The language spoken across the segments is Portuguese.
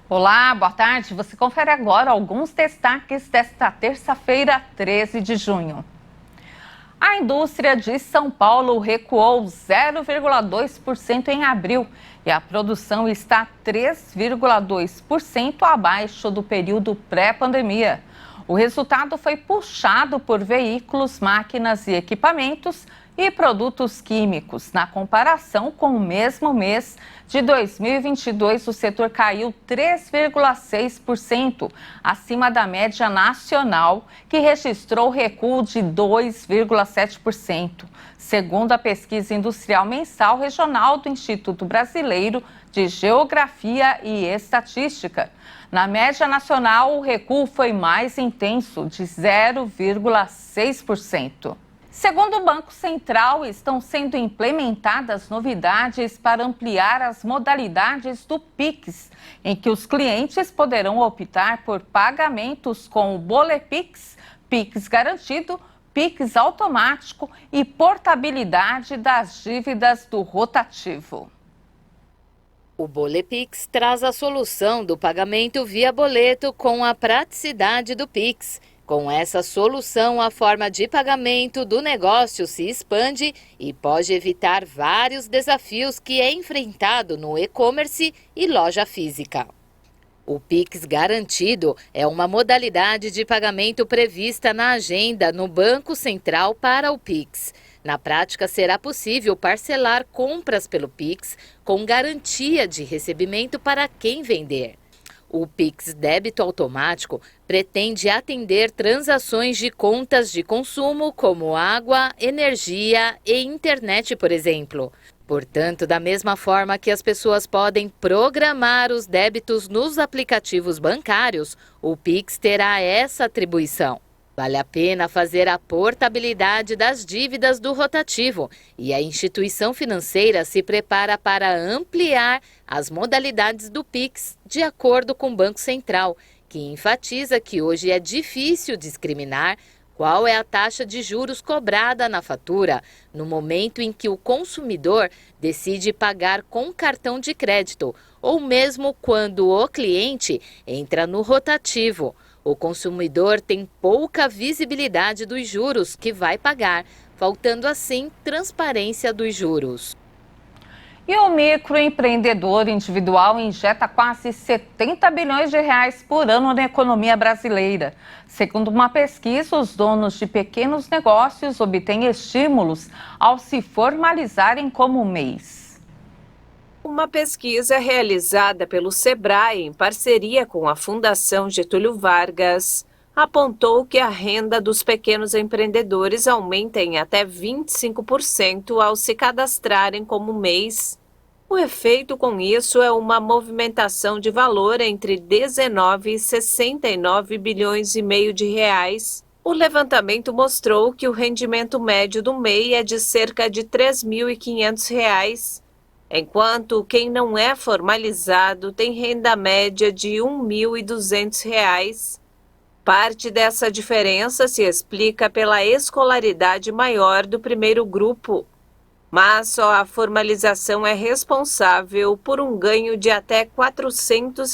Olá, boa tarde. Você confere agora alguns destaques desta terça-feira, 13 de junho. A indústria de São Paulo recuou 0,2% em abril e a produção está 3,2% abaixo do período pré-pandemia. O resultado foi puxado por veículos, máquinas e equipamentos e produtos químicos. Na comparação com o mesmo mês de 2022, o setor caiu 3,6%, acima da média nacional, que registrou recuo de 2,7%, segundo a pesquisa industrial mensal regional do Instituto Brasileiro de Geografia e Estatística. Na média nacional, o recuo foi mais intenso, de 0,6%. Segundo o Banco Central, estão sendo implementadas novidades para ampliar as modalidades do Pix, em que os clientes poderão optar por pagamentos com o Bolepix, Pix Garantido, Pix Automático e portabilidade das dívidas do rotativo. O Bolepix traz a solução do pagamento via boleto com a praticidade do Pix. Com essa solução, a forma de pagamento do negócio se expande e pode evitar vários desafios que é enfrentado no e-commerce e loja física. O Pix Garantido é uma modalidade de pagamento prevista na agenda no Banco Central para o Pix. Na prática, será possível parcelar compras pelo Pix com garantia de recebimento para quem vender. O Pix Débito Automático pretende atender transações de contas de consumo como água, energia e internet, por exemplo. Portanto, da mesma forma que as pessoas podem programar os débitos nos aplicativos bancários, o Pix terá essa atribuição. Vale a pena fazer a portabilidade das dívidas do rotativo e a instituição financeira se prepara para ampliar as modalidades do Pix de acordo com o Banco Central, que enfatiza que hoje é difícil discriminar qual é a taxa de juros cobrada na fatura no momento em que o consumidor decide pagar com cartão de crédito ou mesmo quando o cliente entra no rotativo. O consumidor tem pouca visibilidade dos juros que vai pagar, faltando assim transparência dos juros. E o microempreendedor individual injeta quase 70 bilhões de reais por ano na economia brasileira. Segundo uma pesquisa, os donos de pequenos negócios obtêm estímulos ao se formalizarem como MEIs. Uma pesquisa realizada pelo Sebrae em parceria com a Fundação Getúlio Vargas apontou que a renda dos pequenos empreendedores aumenta em até 25% ao se cadastrarem como MEIs. O efeito com isso é uma movimentação de valor entre 19 e 69 bilhões e meio de reais. O levantamento mostrou que o rendimento médio do MEI é de cerca de R$ 3.500. Enquanto quem não é formalizado tem renda média de R$ 1.200. Parte dessa diferença se explica pela escolaridade maior do primeiro grupo, mas só a formalização é responsável por um ganho de até R$ 400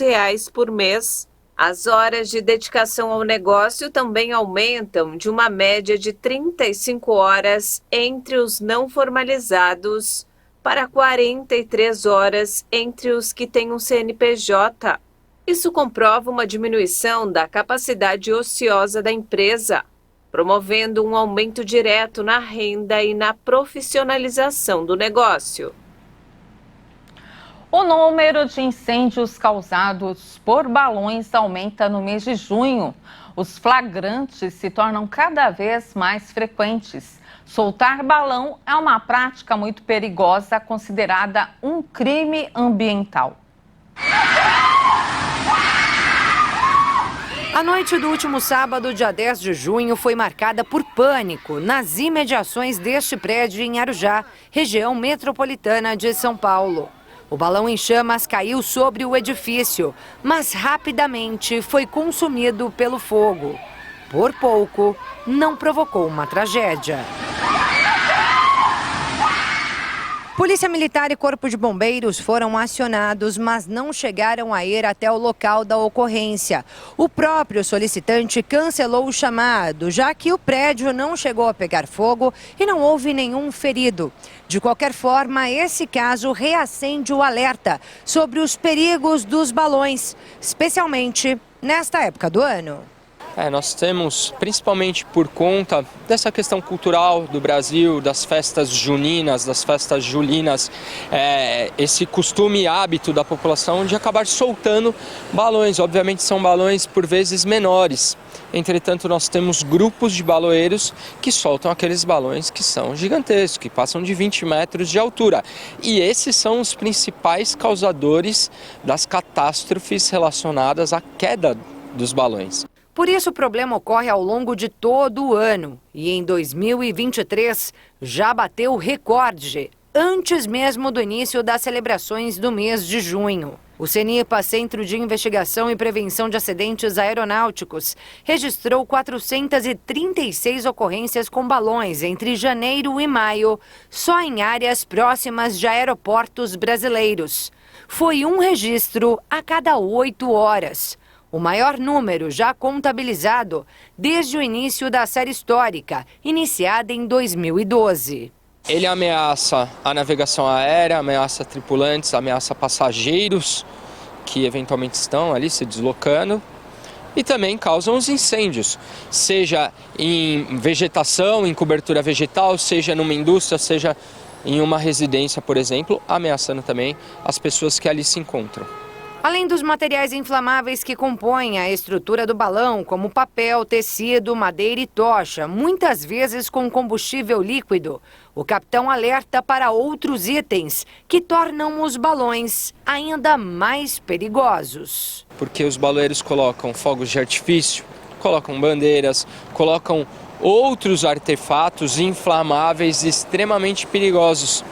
por mês. As horas de dedicação ao negócio também aumentam de uma média de 35 horas entre os não formalizados para 43 horas entre os que têm um CNPJ. Isso comprova uma diminuição da capacidade ociosa da empresa, promovendo um aumento direto na renda e na profissionalização do negócio. O número de incêndios causados por balões aumenta no mês de junho. Os flagrantes se tornam cada vez mais frequentes. Soltar balão é uma prática muito perigosa, considerada um crime ambiental. A noite do último sábado, dia 10 de junho, foi marcada por pânico nas imediações deste prédio em Arujá, região metropolitana de São Paulo. O balão em chamas caiu sobre o edifício, mas rapidamente foi consumido pelo fogo. Por pouco, não provocou uma tragédia. Polícia Militar e Corpo de Bombeiros foram acionados, mas não chegaram a ir até o local da ocorrência. O próprio solicitante cancelou o chamado, já que o prédio não chegou a pegar fogo e não houve nenhum ferido. De qualquer forma, esse caso reacende o alerta sobre os perigos dos balões, especialmente nesta época do ano. Nós temos, principalmente por conta dessa questão cultural do Brasil, das festas juninas, das festas julinas, esse costume e hábito da população de acabar soltando balões. Obviamente são balões por vezes menores. Entretanto, nós temos grupos de baloeiros que soltam aqueles balões que são gigantescos, que passam de 20 metros de altura. E esses são os principais causadores das catástrofes relacionadas à queda dos balões. Por isso, o problema ocorre ao longo de todo o ano. E em 2023 já bateu recorde, antes mesmo do início das celebrações do mês de junho. O CENIPA, Centro de Investigação e Prevenção de Acidentes Aeronáuticos, registrou 436 ocorrências com balões entre janeiro e maio, só em áreas próximas de aeroportos brasileiros. Foi um registro a cada 8 horas. O maior número já contabilizado desde o início da série histórica, iniciada em 2012. Ele ameaça a navegação aérea, ameaça tripulantes, ameaça passageiros que eventualmente estão ali se deslocando e também causam os incêndios, seja em vegetação, em cobertura vegetal, seja numa indústria, seja em uma residência, por exemplo, ameaçando também as pessoas que ali se encontram. Além dos materiais inflamáveis que compõem a estrutura do balão, como papel, tecido, madeira e tocha, muitas vezes com combustível líquido, o capitão alerta para outros itens que tornam os balões ainda mais perigosos. Porque os baloeiros colocam fogos de artifício, colocam bandeiras, colocam outros artefatos inflamáveis extremamente perigosos.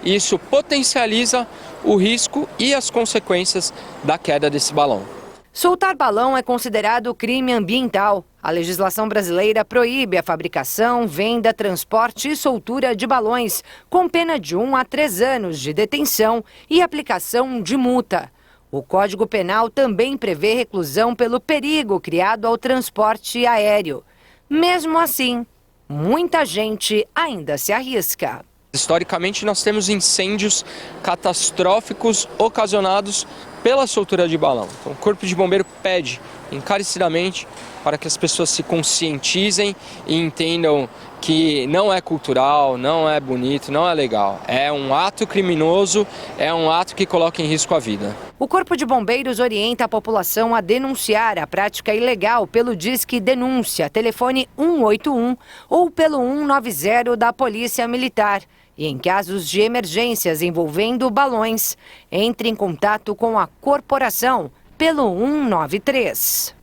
Isso potencializa o risco e as consequências da queda desse balão. Soltar balão é considerado crime ambiental. A legislação brasileira proíbe a fabricação, venda, transporte e soltura de balões, com pena de 1 a 3 anos de detenção e aplicação de multa. O Código Penal também prevê reclusão pelo perigo criado ao transporte aéreo. Mesmo assim, muita gente ainda se arrisca. Historicamente, nós temos incêndios catastróficos ocasionados pela soltura de balão. Então, o Corpo de Bombeiro pede encarecidamente para que as pessoas se conscientizem e entendam que não é cultural, não é bonito, não é legal. É um ato criminoso, é um ato que coloca em risco a vida. O Corpo de Bombeiros orienta a população a denunciar a prática ilegal pelo Disque Denúncia, telefone 181 ou pelo 190 da Polícia Militar. E em casos de emergências envolvendo balões, entre em contato com a corporação pelo 193.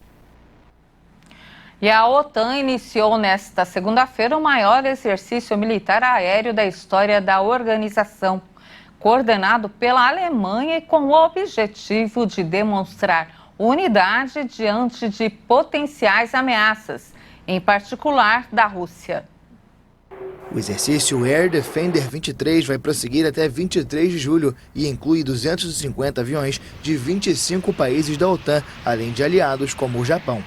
E a OTAN iniciou nesta segunda-feira o maior exercício militar aéreo da história da organização, coordenado pela Alemanha e com o objetivo de demonstrar unidade diante de potenciais ameaças, em particular da Rússia. O exercício Air Defender 23 vai prosseguir até 23 de julho e inclui 250 aviões de 25 países da OTAN, além de aliados como o Japão.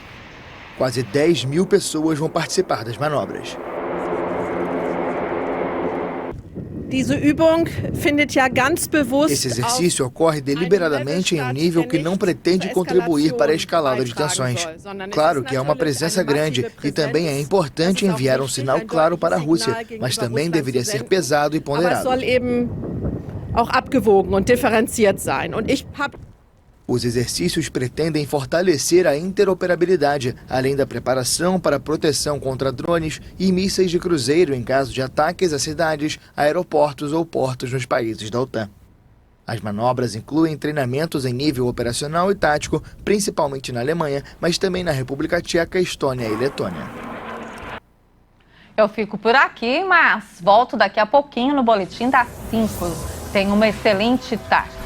Quase 10 mil pessoas vão participar das manobras. Esse exercício ocorre deliberadamente em um nível que não pretende contribuir para a escalada de tensões. Claro que há uma presença grande e também é importante enviar um sinal claro para a Rússia, mas também deveria ser pesado e ponderado. Os exercícios pretendem fortalecer a interoperabilidade, além da preparação para proteção contra drones e mísseis de cruzeiro em caso de ataques a cidades, aeroportos ou portos nos países da OTAN. As manobras incluem treinamentos em nível operacional e tático, principalmente na Alemanha, mas também na República Tcheca, Estônia e Letônia. Eu fico por aqui, mas volto daqui a pouquinho no Boletim das 5. Tenha uma excelente tarde.